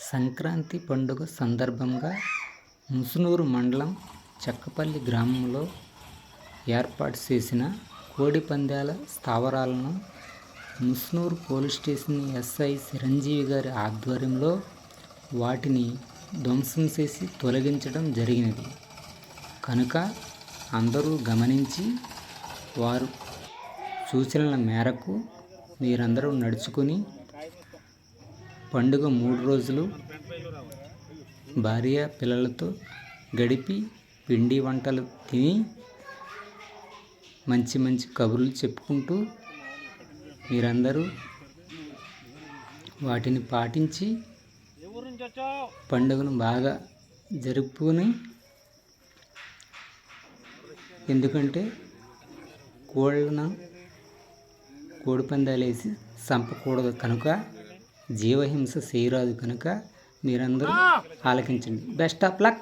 సంక్రాంతి పండుగ సందర్భంగా ముసునూరు మండలం చెక్కపల్లి గ్రామంలో ఏర్పాటు చేసిన కోడి పందాల స్థావరాలను Musunuru police station SI Chiranjeevi గారి ఆధ్వర్యంలో వాటిని ధ్వంసం చేసి తొలగించడం జరిగినది కనుక అందరూ గమనించి వారు సూచనల మేరకు మీరందరూ నడుచుకొని పండుగ 3 రోజులు భార్య పిల్లలతో గడిపి పిండి వంటలు తిని మంచి మంచి కబుర్లు చెప్పుకుంటూ మీరందరూ వాటిని పాటించి పండుగను బాగా జరుపుకొని, ఎందుకంటే కోడి పందాలు వేసి చంపకూడదు కనుక, జీవహింస చేయరాదు కనుక మీరందరూ ఆలకించండి. Best of luck.